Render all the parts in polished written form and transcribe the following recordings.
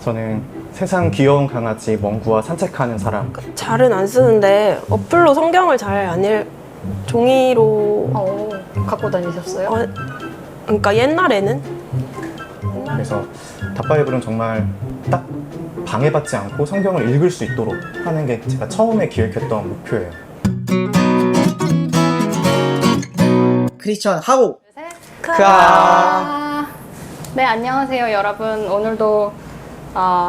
저는 세상 귀여운 강아지 멍구와 산책하는 사람. 잘은 안 쓰는데 어플로 성경을 잘 안 종이로 갖고 다니셨어요? 그러니까 옛날에는 그래서 닷바이블은 정말 딱 방해받지 않고 성경을 읽을 수 있도록 하는 게 제가 처음에 기획했던 목표예요. 크리스천 하고 네, 안녕하세요 여러분. 오늘도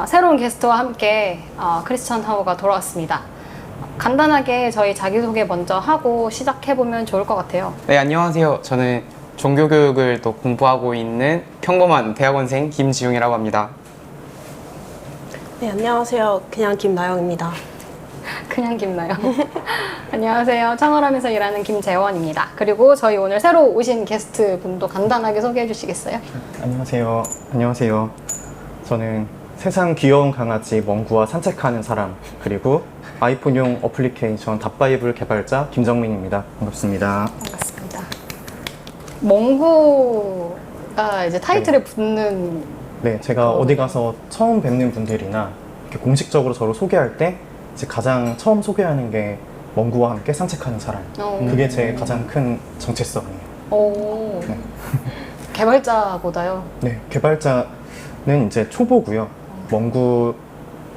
새로운 게스트와 함께 크리스천 하우가 돌아왔습니다. 간단하게 저희 자기소개 먼저 하고 시작해보면 좋을 것 같아요. 네, 안녕하세요. 저는 종교교육을 또 공부하고 있는 평범한 대학원생 김지용이라고 합니다. 네, 안녕하세요. 그냥 김나영입니다. 그냥 김나요. 안녕하세요. 창월함에서 일하는 김재원입니다. 그리고 저희 오늘 새로 오신 게스트 분도 간단하게 소개해 주시겠어요? 안녕하세요. 안녕하세요. 저는 세상 귀여운 강아지 멍구와 산책하는 사람, 그리고 아이폰용 어플리케이션 닷바이블 개발자 김정민입니다. 반갑습니다. 반갑습니다. 멍구가 이제 타이틀에 붙는 네, 제가 어디 가서 처음 뵙는 분들이나 이렇게 공식적으로 저를 소개할 때 이제 가장 처음 소개하는 게 멍구와 함께 산책하는 사람. 그게 제 가장 큰 정체성이에요. 오. 네. 개발자보다요? 네, 개발자는 이제 초보고요. 멍구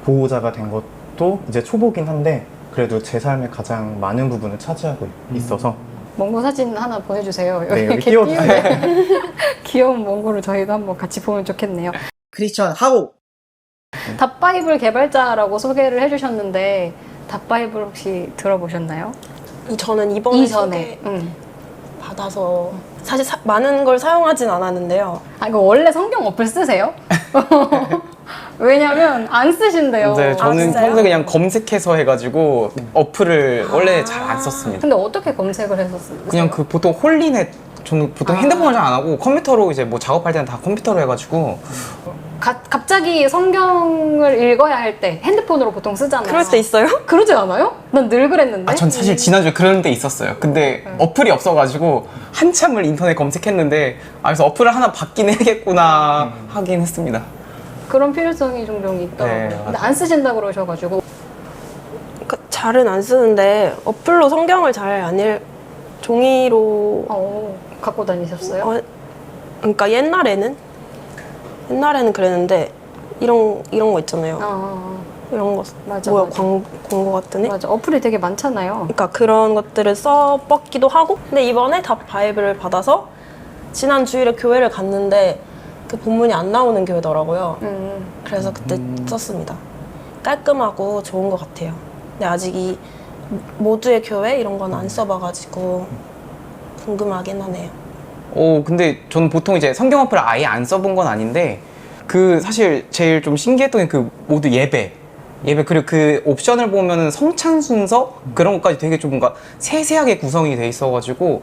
보호자가 된 것도 이제 초보긴 한데 그래도 제 삶의 가장 많은 부분을 차지하고 있어서 멍구 사진 하나 보내주세요. 네, 여기 이렇게 띄워주세요. 귀여운 멍구를 저희도 한번 같이 보면 좋겠네요. 크리스천 하고 닷바이블 개발자라고 소개를 해주셨는데 닷바이블 혹시 들어보셨나요? 저는 이번에 이전에. 받아서 사실 많은 걸 사용하진 않았는데요. 이거 원래 성경 어플 쓰세요? 왜냐면 안 쓰신대요. 네, 저는 진짜요? 평소에 그냥 검색해서 해가지고 어플을 원래 잘 안 썼습니다. 근데 어떻게 검색을 했었어요? 그냥 그 보통 홀리넷, 저는 보통 핸드폰을 잘 안 하고 컴퓨터로 이제 뭐 작업할 때는 다 컴퓨터로 해가지고 갑자기 성경을 읽어야 할 때 핸드폰으로 보통 쓰잖아요. 그럴 때 있어요? 그러지 않아요? 난 늘 그랬는데. 전 사실 지난주에 그런 데 있었어요. 근데 어플이 없어가지고 한참을 인터넷 검색했는데 그래서 어플을 하나 받긴 해야겠구나 하긴 했습니다. 그런 필요성이 종종 있더라고요. 네, 근데 맞아요. 안 쓰신다 그러셔가지고. 그러니까 잘은 안 쓰는데 어플로 성경을 잘 안 종이로 갖고 다니셨어요? 그러니까 옛날에는 그랬는데 이런 거 있잖아요. 이런 거 맞아, 뭐야 맞아. 광고 같은 애? 맞아. 어플이 되게 많잖아요. 그러니까 그런 것들을 써봤기도 하고 근데 이번에 닷바이블을 받아서 지난 주일에 교회를 갔는데 그 본문이 안 나오는 교회더라고요. 그래서 그때 썼습니다. 깔끔하고 좋은 것 같아요. 근데 아직 이 모두의 교회 이런 건 안 써봐가지고 궁금하긴 하네요. 근데 저는 보통 이제 성경 어플을 아예 안 써본 건 아닌데 그 사실 제일 좀 신기했던 게 그 모두 예배 그리고 그 옵션을 보면은 성찬 순서 그런 것까지 되게 좀 뭔가 세세하게 구성이 돼 있어가지고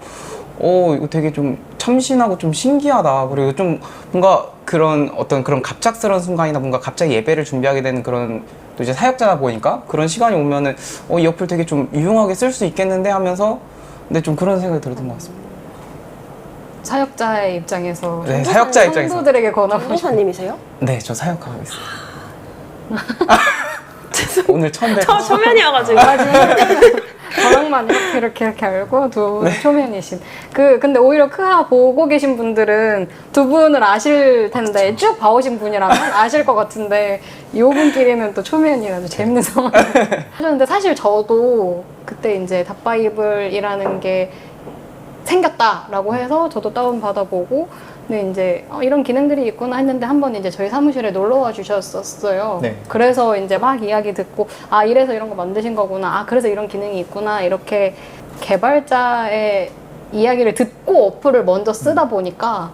이거 되게 좀 참신하고 좀 신기하다. 그리고 좀 뭔가 그런 어떤 그런 갑작스러운 순간이나 뭔가 갑자기 예배를 준비하게 되는 그런 또 이제 사역자다 보니까 그런 시간이 오면은 이 어플 되게 좀 유용하게 쓸 수 있겠는데 하면서 근데 좀 그런 생각이 들었던 것 같습니다. 사역자의 입장에서. 네, 사역자 입장에서. 성도들에게 권하고 싶어요. 선교사님이세요? 네, 저 사역하고 있어요. 오늘 처음 뵙 초면이어가지고 저랑만 이렇게 알고 두 분 초면이신. 근데 오히려 크하 보고 계신 분들은 두 분을 아실 텐데 쭉 봐오신 분이라면 아실 것 같은데 이 분끼리는 또 초면이라서 재밌는 상황이. 근데 사실 저도 그때 이제 닷바이블이라는 게 생겼다라고 해서 저도 다운받아보고 근데 이제 이런 기능들이 있구나 했는데 한번 이제 저희 사무실에 놀러와 주셨었어요. 네. 그래서 이제 막 이야기 듣고 이래서 이런 거 만드신 거구나. 그래서 이런 기능이 있구나. 이렇게 개발자의 이야기를 듣고 어플을 먼저 쓰다 보니까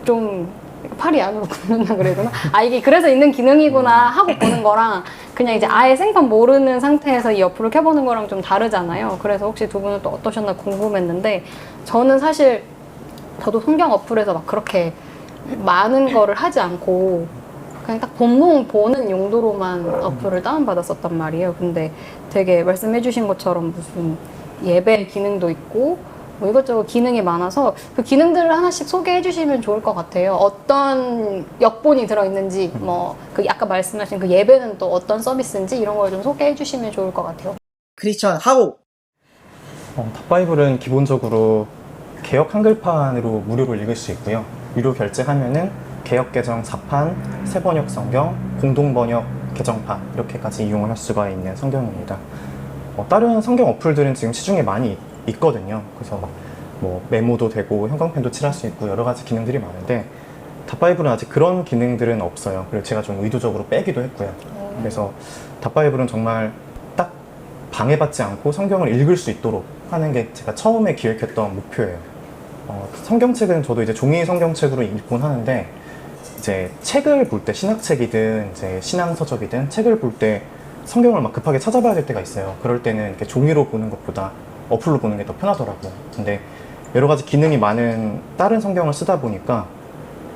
좀 팔이 안으로 굽는다 그래야 되나? 이게 그래서 있는 기능이구나 하고 보는 거랑 그냥 이제 아예 생판 모르는 상태에서 이 어플을 켜보는 거랑 좀 다르잖아요. 그래서 혹시 두 분은 또 어떠셨나 궁금했는데 저는 사실 저도 성경 어플에서 막 그렇게 많은 거를 하지 않고 그냥 딱 본문 보는 용도로만 어플을 다운받았었단 말이에요. 근데 되게 말씀해주신 것처럼 무슨 예배 기능도 있고 뭐 이것저것 기능이 많아서 그 기능들을 하나씩 소개해 주시면 좋을 것 같아요. 어떤 역본이 들어있는지, 뭐 그 아까 말씀하신 그 예배는 또 어떤 서비스인지 이런 걸 좀 소개해 주시면 좋을 것 같아요. 크리스천 하고 닷바이블은 기본적으로 개역 한글판으로 무료로 읽을 수 있고요. 유료 결제하면은 개역 개정 4판, 새번역 성경, 공동번역 개정판 이렇게까지 이용을 할 수가 있는 성경입니다. 다른 성경 어플들은 지금 시중에 많이 있거든요. 그래서 뭐 메모도 되고 형광펜도 칠할 수 있고 여러 가지 기능들이 많은데 닷바이블은 아직 그런 기능들은 없어요. 그리고 제가 좀 의도적으로 빼기도 했고요. 그래서 닷바이블은 정말 딱 방해받지 않고 성경을 읽을 수 있도록 하는 게 제가 처음에 기획했던 목표예요. 성경책은 저도 이제 종이 성경책으로 읽곤 하는데 이제 책을 볼 때 신학책이든 이제 신앙서적이든 책을 볼 때 성경을 막 급하게 찾아봐야 될 때가 있어요. 그럴 때는 이렇게 종이로 보는 것보다 어플로 보는 게 더 편하더라고요. 근데 여러 가지 기능이 많은 다른 성경을 쓰다 보니까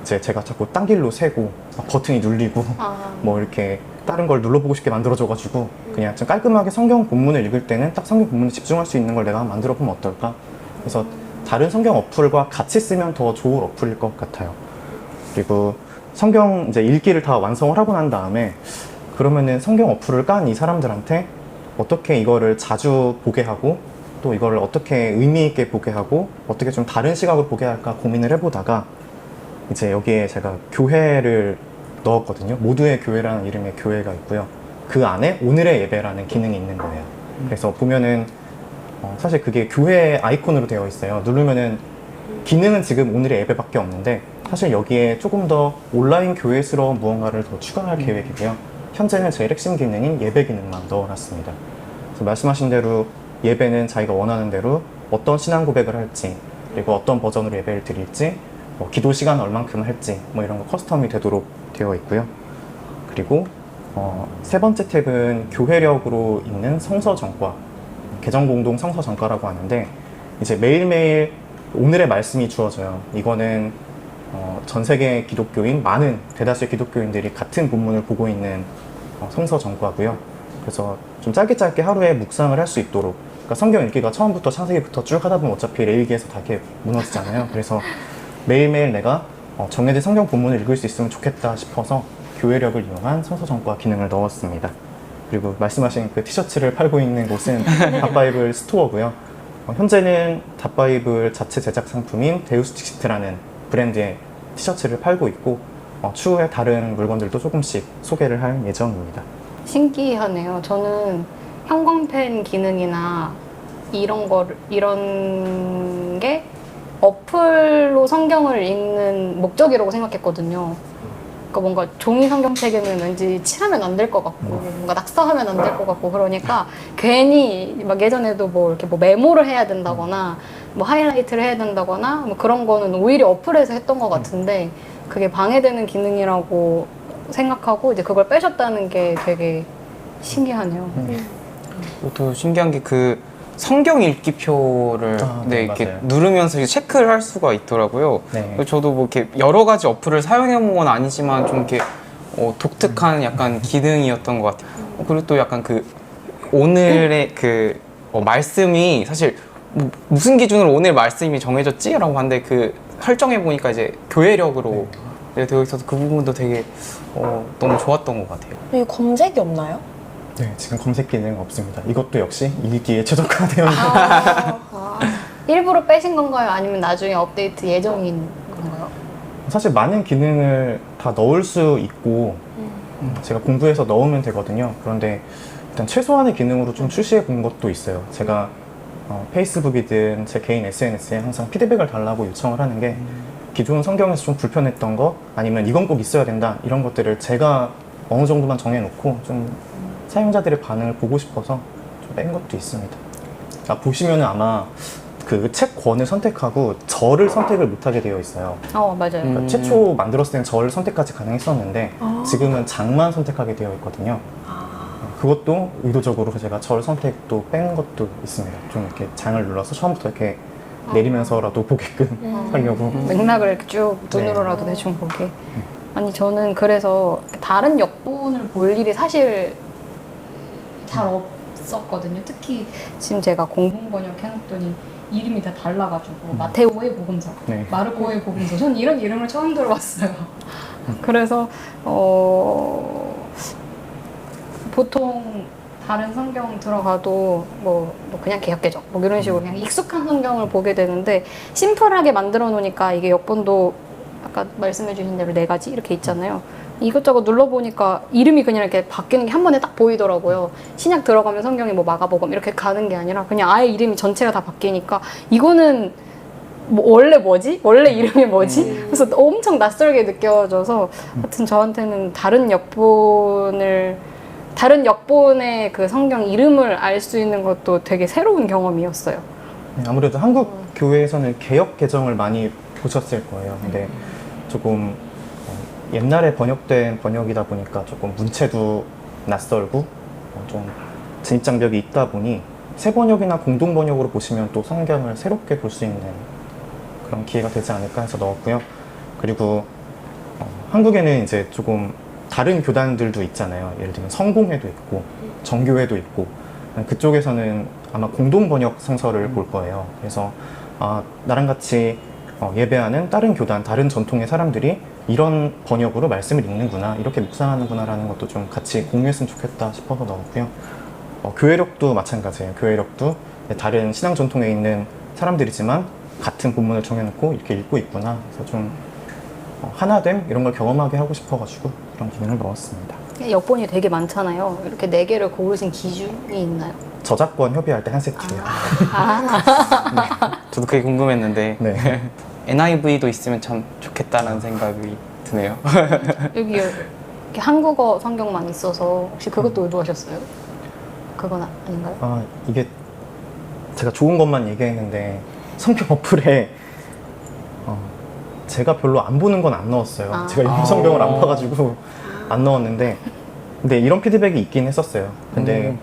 이제 제가 자꾸 딴 길로 새고 막 버튼이 눌리고 뭐 이렇게 다른 걸 눌러보고 싶게 만들어줘가지고 그냥 좀 깔끔하게 성경 본문을 읽을 때는 딱 성경 본문에 집중할 수 있는 걸 내가 만들어 보면 어떨까? 그래서 다른 성경 어플과 같이 쓰면 더 좋은 어플일 것 같아요. 그리고 성경 이제 읽기를 다 완성을 하고 난 다음에 그러면은 성경 어플을 깐 이 사람들한테 어떻게 이거를 자주 보게 하고 또 이거를 어떻게 의미 있게 보게 하고 어떻게 좀 다른 시각으로 보게 할까 고민을 해보다가 이제 여기에 제가 교회를 넣었거든요. 모두의 교회라는 이름의 교회가 있고요. 그 안에 오늘의 예배라는 기능이 있는 거예요. 그래서 보면은 사실 그게 교회 아이콘으로 되어 있어요. 누르면은 기능은 지금 오늘의 예배밖에 없는데 사실 여기에 조금 더 온라인 교회스러운 무언가를 더 추가할 계획이고요. 현재는 제일 핵심 기능인 예배 기능만 넣어놨습니다. 그래서 말씀하신 대로 예배는 자기가 원하는 대로 어떤 신앙 고백을 할지 그리고 어떤 버전으로 예배를 드릴지 뭐 기도 시간 얼만큼 할지 뭐 이런 거 커스텀이 되도록 되어 있고요. 그리고 세 번째 탭은 교회력으로 있는 성서정과 개정공동 성서정과라고 하는데 이제 매일매일 오늘의 말씀이 주어져요. 이거는 전 세계 기독교인 많은 대다수의 기독교인들이 같은 본문을 보고 있는 성서정과고요. 그래서 좀 짧게 하루에 묵상을 할 수 있도록 그러니까 성경 읽기가 처음부터 창세기부터 쭉 하다 보면 어차피 레위기에서 다 이렇게 무너지잖아요. 그래서 매일매일 내가 정해진 성경 본문을 읽을 수 있으면 좋겠다 싶어서 교회력을 이용한 성서정과 기능을 넣었습니다. 그리고 말씀하신 그 티셔츠를 팔고 있는 곳은 닷바이블 스토어고요. 현재는 닷바이블 자체 제작 상품인 데우스틱시트라는 브랜드의 티셔츠를 팔고 있고 추후에 다른 물건들도 조금씩 소개를 할 예정입니다. 신기하네요. 저는 형광펜 기능이나 이런 게 어플로 성경을 읽는 목적이라고 생각했거든요. 그러니까 뭔가 종이 성경책에는 왠지 칠하면 안 될 것 같고 뭔가 낙서하면 안 될 것 같고 그러니까 괜히 막 예전에도 뭐 이렇게 뭐 메모를 해야 된다거나 뭐 하이라이트를 해야 된다거나 뭐 그런 거는 오히려 어플에서 했던 것 같은데 그게 방해되는 기능이라고 생각하고 이제 그걸 빼셨다는 게 되게 신기하네요. 또 신기한 게 그 성경 읽기표를 네, 이렇게 맞아요. 누르면서 이렇게 체크를 할 수가 있더라고요. 네. 그래서 저도 뭐 이렇게 여러 가지 어플을 사용해 본 건 아니지만 좀 이렇게 독특한 약간 기능이었던 것 같아요. 그리고 또 약간 그 오늘의 그 말씀이 사실 무슨 기준으로 오늘 말씀이 정해졌지라고 하는데 그 설정해 보니까 이제 교회력으로 되어 있어서 그 부분도 되게 너무 좋았던 것 같아요. 여기 검색이 없나요? 네, 지금 검색 기능 없습니다. 이것도 역시 EDD에 최적화되어 있는 일부러 빼신 건가요? 아니면 나중에 업데이트 예정인 건가요? 사실 많은 기능을 다 넣을 수 있고 제가 공부해서 넣으면 되거든요. 그런데 일단 최소한의 기능으로 좀 출시해 본 것도 있어요. 제가 페이스북이든 제 개인 SNS에 항상 피드백을 달라고 요청을 하는 게 기존 성경에서 좀 불편했던 거 아니면 이건 꼭 있어야 된다 이런 것들을 제가 어느 정도만 정해놓고 좀 사용자들의 반응을 보고 싶어서 좀 뺀 것도 있습니다. 보시면은 아마 그 책 권을 선택하고 절을 선택을 못하게 되어 있어요. 맞아요. 그러니까 최초 만들었을 땐 절을 선택까지 가능했었는데 지금은 장만 선택하게 되어 있거든요. 그것도 의도적으로 제가 절 선택도 뺀 것도 있습니다. 좀 이렇게 장을 눌러서 처음부터 이렇게 내리면서라도 보게끔 하려고. 맥락을 이렇게 쭉 눈으로라도 대충 보게. 아니 저는 그래서 다른 역본을 볼 일이 사실 잘 있었거든요. 특히 지금 제가 공동 번역 해놨더니 이름이 다 달라가지고 마테오의 복음서, 네. 마르코의 복음서. 전 이런 이름을 처음 들어봤어요. 그래서 보통 다른 성경 들어가도 뭐 그냥 개역개정 뭐 이런 식으로 그냥 익숙한 성경을 보게 되는데 심플하게 만들어 놓으니까 이게 역본도 아까 말씀해 주신 대로 4가지 이렇게 있잖아요. 이것저것 눌러보니까 이름이 그냥 이렇게 바뀌는 게 한 번에 딱 보이더라고요. 신약 들어가면 성경이 뭐 마가복음 이렇게 가는 게 아니라 그냥 아예 이름이 전체가 다 바뀌니까 이거는 뭐 원래 뭐지? 원래 이름이 뭐지? 그래서 엄청 낯설게 느껴져서 하여튼 저한테는 다른 역본의 그 성경 이름을 알 수 있는 것도 되게 새로운 경험이었어요. 네, 아무래도 한국 교회에서는 개역 개정을 많이 보셨을 거예요. 근데 조금 옛날에 번역된 번역이다 보니까 조금 문체도 낯설고 좀 진입장벽이 있다 보니 새 번역이나 공동 번역으로 보시면 또 성경을 새롭게 볼 수 있는 그런 기회가 되지 않을까 해서 넣었고요. 그리고 한국에는 이제 조금 다른 교단들도 있잖아요. 예를 들면 성공회도 있고 정교회도 있고 그쪽에서는 아마 공동 번역 성서를 볼 거예요. 그래서 나랑 같이 예배하는 다른 교단, 다른 전통의 사람들이 이런 번역으로 말씀을 읽는구나, 이렇게 묵상하는구나 라는 것도 좀 같이 공유했으면 좋겠다 싶어서 넣었고요. 교회력도 마찬가지예요. 교회력도 다른 신앙 전통에 있는 사람들이지만 같은 본문을 정해놓고 이렇게 읽고 있구나. 그래서 좀 하나됨 이런 걸 경험하게 하고 싶어가지고 그런 기능을 넣었습니다. 역본이 되게 많잖아요. 이렇게 4개를 고르신 기준이 있나요? 저작권 협의할 때 한 세트예요. 저도 그게 궁금했는데 네. NIV도 있으면 참 좋겠다는 생각이 드네요. 여기 이렇게 한국어 성경만 있어서 혹시 그것도 의도하셨어요? 그건 아닌가요? 이게 제가 좋은 것만 얘기했는데 성경 어플에 제가 별로 안 보는 건 안 넣었어요. 제가 일본 성경을 안 봐가지고 안 넣었는데 근데 이런 피드백이 있긴 했었어요. 근데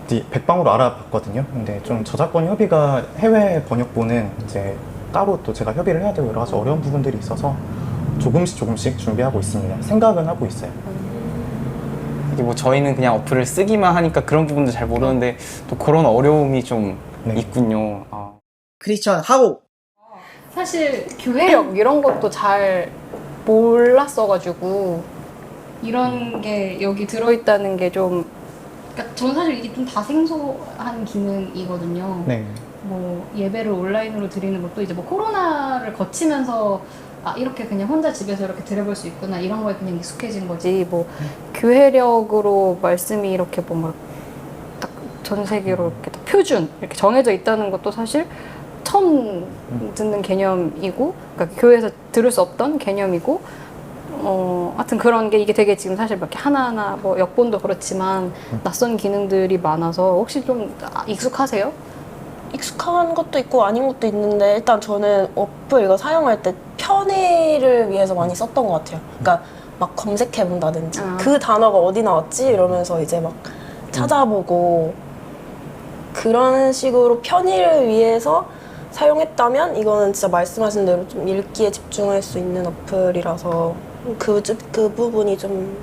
이제 백방으로 알아봤거든요. 근데 좀 저작권 협의가 해외 번역본은 이제 따로 또 제가 협의를 해야 되고 여러 가지 어려운 부분들이 있어서 조금씩 준비하고 있습니다. 생각은 하고 있어요. 이게 뭐 저희는 그냥 어플을 쓰기만 하니까 그런 부분도 잘 모르는데 또 그런 어려움이 좀 네. 있군요. 크리스천 하고 사실 교회력 이런 것도 잘 몰랐어가지고 이런 게 여기 들어있다는 게 좀 그러니까 저는 사실 이게 좀 다 생소한 기능이거든요. 네. 뭐 예배를 온라인으로 드리는 것도 이제 뭐 코로나를 거치면서 이렇게 그냥 혼자 집에서 이렇게 드려볼 수 있구나 이런 거에 그냥 익숙해진 거지 뭐 교회력으로 말씀이 이렇게 뭔가 딱 전 세계로 이렇게 딱 표준 이렇게 정해져 있다는 것도 사실 처음 듣는 개념이고 그러니까 교회에서 들을 수 없던 개념이고 하여튼 그런 게 이게 되게 지금 사실 막 이렇게 하나하나 뭐 역본도 그렇지만 낯선 기능들이 많아서 혹시 좀 익숙하세요? 익숙한 것도 있고 아닌 것도 있는데 일단 저는 어플 이거 사용할 때 편의를 위해서 많이 썼던 것 같아요. 그러니까 막 검색해 본다든지 그 단어가 어디 나왔지 이러면서 이제 막 찾아보고 그런 식으로 편의를 위해서 사용했다면 이거는 진짜 말씀하신 대로 좀 읽기에 집중할 수 있는 어플이라서 그 부분이 좀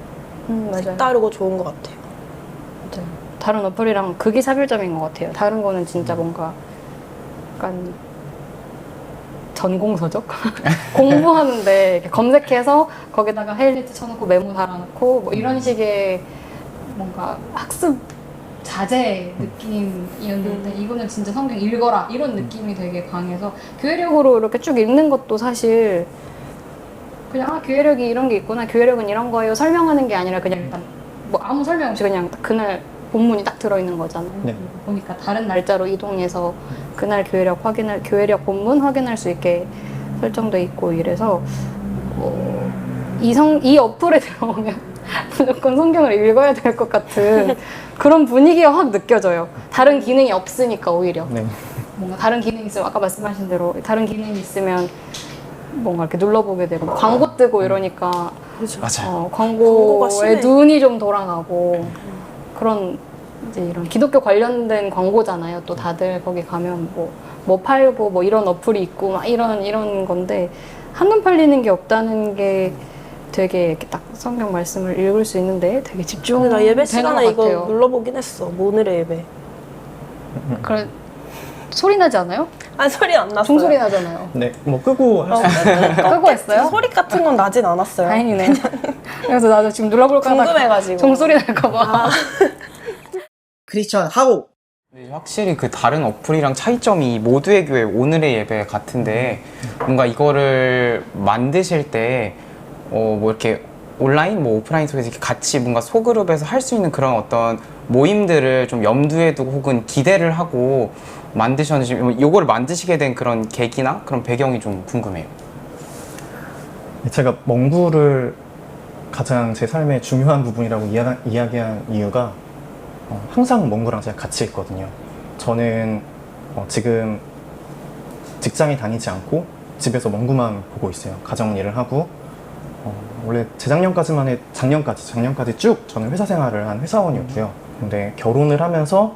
맞아요. 색다르고 좋은 것 같아요. 맞아요. 다른 어플이랑 그게 차별점인 것 같아요. 다른 거는 진짜 뭔가 약간 전공서적? 공부하는데 이렇게 검색해서 거기다가 하이라이트 쳐놓고 메모 달아놓고 뭐 이런 식의 뭔가 학습 자제 느낌이었는데 이거는 진짜 성경 읽어라 이런 느낌이 되게 강해서 교회력으로 이렇게 쭉 읽는 것도 사실 그냥 교회력이 이런 게 있구나 교회력은 이런 거예요 설명하는 게 아니라 그냥 일단 뭐 아무 설명 없이 그냥 딱 그날 본문이 딱 들어있는 거잖아요. 네. 보니까 다른 날짜로 이동해서 그날 교회력 본문 확인할 수 있게 설정돼 있고 이래서 이 어플에 들어오면 무조건 성경을 읽어야 될 것 같은 그런 분위기가 확 느껴져요. 다른 기능이 없으니까 오히려 네. 뭔가 다른 기능이 있으면 아까 말씀하신 대로 다른 기능이 있으면 뭔가 이렇게 눌러보게 되고 광고 뜨고 이러니까 맞아요. 광고가 심해. 광고에 눈이 좀 돌아가고 그런 이제 이런 기독교 관련된 광고잖아요. 또 다들 거기 가면 뭐 팔고 뭐 이런 어플이 있고 막 이런 건데 한눈 팔리는 게 없다는 게 되게 이렇게 딱 성경 말씀을 읽을 수 있는데 되게 집중되는 나 예배 것 시간에 이거 같아요. 눌러보긴 했어. 오늘의 예배. 그래 소리 나지 않아요? 아니 소리 안 났어요. 종소리 나잖아요. 네, 뭐 끄고 할 수 있어요. 끄고 했어요? 소리 같은 건 나진 않았어요. 다행이네. 그래서 나도 지금 눌러볼까 하다가 궁금해가지고. 종소리 날까봐. 크리스천 하고 근데 확실히 그 다른 어플이랑 차이점이 모두의 교회 오늘의 예배 같은데 뭔가 이거를 만드실 때 뭐 이렇게 온라인 뭐 오프라인 속에서 이렇게 같이 뭔가 소그룹에서 할 수 있는 그런 어떤 모임들을 좀 염두에 두고 혹은 기대를 하고 만드셨는지 요거를 만드시게 된 그런 계기나 그런 배경이 좀 궁금해요. 제가 멍구를 가장 제 삶의 중요한 부분이라고 이야기한 이유가 항상 멍구랑 제가 같이 있거든요. 저는 지금 직장에 다니지 않고 집에서 멍구만 보고 있어요. 가정 일을 하고 원래 작년까지 쭉 저는 회사 생활을 한 회사원이었고요. 근데 결혼을 하면서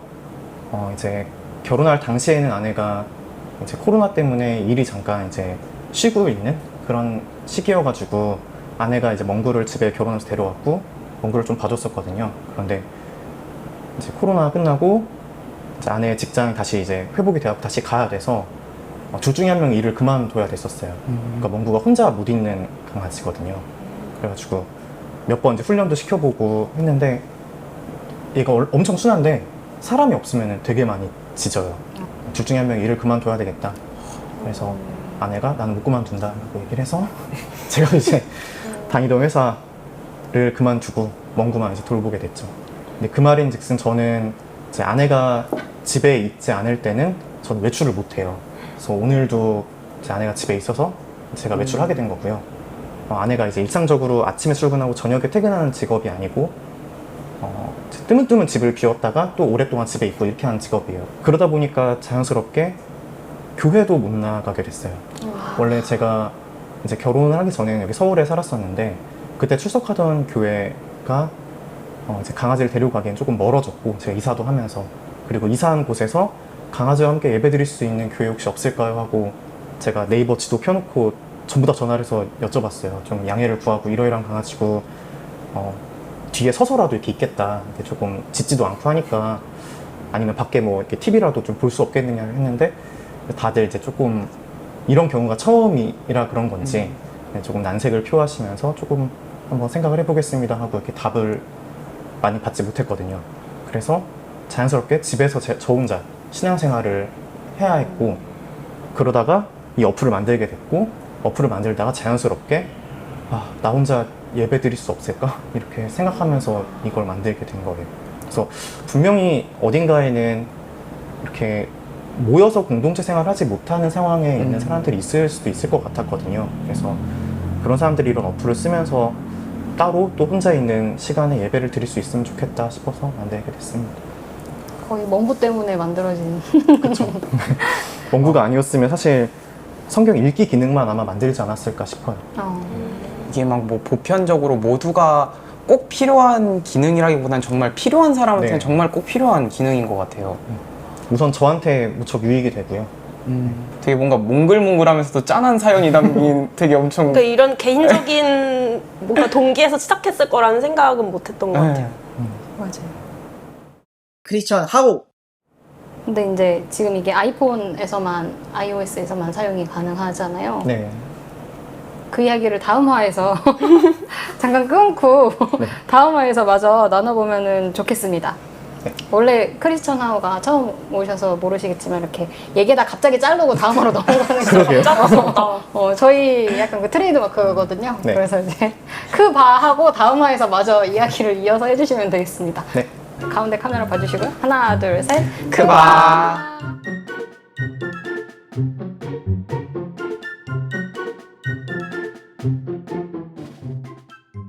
이제 결혼할 당시에는 아내가 이제 코로나 때문에 일이 잠깐 이제 쉬고 있는 그런 시기여가지고 아내가 이제 멍구를 집에 결혼해서 데려왔고 멍구를 좀 봐줬었거든요. 그런데 이제 코로나 끝나고 이제 아내의 직장이 다시 이제 회복이 되고 다시 가야 돼서 둘 중에 한 명이 일을 그만둬야 됐었어요. 그러니까 멍구가 혼자 못 있는 강아지거든요. 그래가지고 몇 번 이제 훈련도 시켜보고 했는데 얘가 엄청 순한데 사람이 없으면 되게 많이 짖어요. 둘 중에 한 명이 일을 그만둬야 되겠다. 그래서 아내가 나는 못 그만둔다 라고 얘기를 해서 제가 이제 다니던 회사를 그만두고 멍구만 이제 돌보게 됐죠. 근데 그 말인즉슨 저는 이제 아내가 집에 있지 않을 때는 저는 외출을 못 해요. 그래서 오늘도 제 아내가 집에 있어서 제가 외출하게 된 거고요. 아내가 이제 일상적으로 아침에 출근하고 저녁에 퇴근하는 직업이 아니고 뜨문뜨문 집을 비웠다가 또 오랫동안 집에 있고 이렇게 하는 직업이에요. 그러다 보니까 자연스럽게 교회도 못 나가게 됐어요. 원래 제가 이제 결혼을 하기 전에는 여기 서울에 살았었는데 그때 출석하던 교회가 이제 강아지를 데리고 가기엔 조금 멀어졌고 제가 이사도 하면서 그리고 이사한 곳에서 강아지와 함께 예배 드릴 수 있는 교회 혹시 없을까요? 하고 제가 네이버 지도 켜놓고 전부 다 전화를 해서 여쭤봤어요. 좀 양해를 구하고 이러이러한 강아지고 뒤에 서서라도 이렇게 있겠다. 이렇게 조금 짖지도 않고 하니까 아니면 밖에 뭐 이렇게 TV라도 좀 볼 수 없겠느냐를 했는데 다들 이제 조금 이런 경우가 처음이라 그런 건지 조금 난색을 표하시면서 조금 한번 생각을 해보겠습니다 하고 이렇게 답을 많이 받지 못했거든요. 그래서 자연스럽게 집에서 저 혼자 신앙생활을 해야 했고 그러다가 이 어플을 만들게 됐고 어플을 만들다가 자연스럽게 나 혼자 예배 드릴 수 없을까? 이렇게 생각하면서 이걸 만들게 된 거예요. 그래서 분명히 어딘가에는 이렇게 모여서 공동체 생활을 하지 못하는 상황에 있는 사람들이 있을 수도 있을 것 같았거든요. 그래서 그런 사람들이 이런 어플을 쓰면서 따로 또 혼자 있는 시간에 예배를 드릴 수 있으면 좋겠다 싶어서 만들게 됐습니다. 거의 멍구 때문에 만들어진. 멍구가 아니었으면 사실 성경 읽기 기능만 아마 만들지 않았을까 싶어요. 이게 막 뭐 보편적으로 모두가 꼭 필요한 기능이라기보다는 정말 필요한 사람한테는 네. 정말 꼭 필요한 기능인 것 같아요. 우선 저한테 무척 유익이 되고요. 되게 뭔가 몽글몽글하면서도 짠한 사연이 담긴 되게 엄청 그러니까 이런 개인적인 뭔가 동기에서 시작했을 거라는 생각은 못했던 것 같아요. 맞아요. 크리스천 하고 근데 이제 지금 이게 아이폰에서만 iOS에서만 사용이 가능하잖아요. 네. 그 이야기를 다음화에서 잠깐 끊고 다음 화에서 마저 나눠보면 좋겠습니다. 네. 원래 크리스천 하우가 처음 오셔서 모르시겠지만 이렇게 얘기다 갑자기 자르고 다음으로 넘어가는 그러게요. 저희 약간 그 트레이드 마크거든요. 네. 그래서 이제 그 바하고 다음 화에서 마저 이야기를 이어서 해주시면 되겠습니다. 네. 가운데 카메라 봐주시고요. 하나, 둘, 셋. 크바. 크바.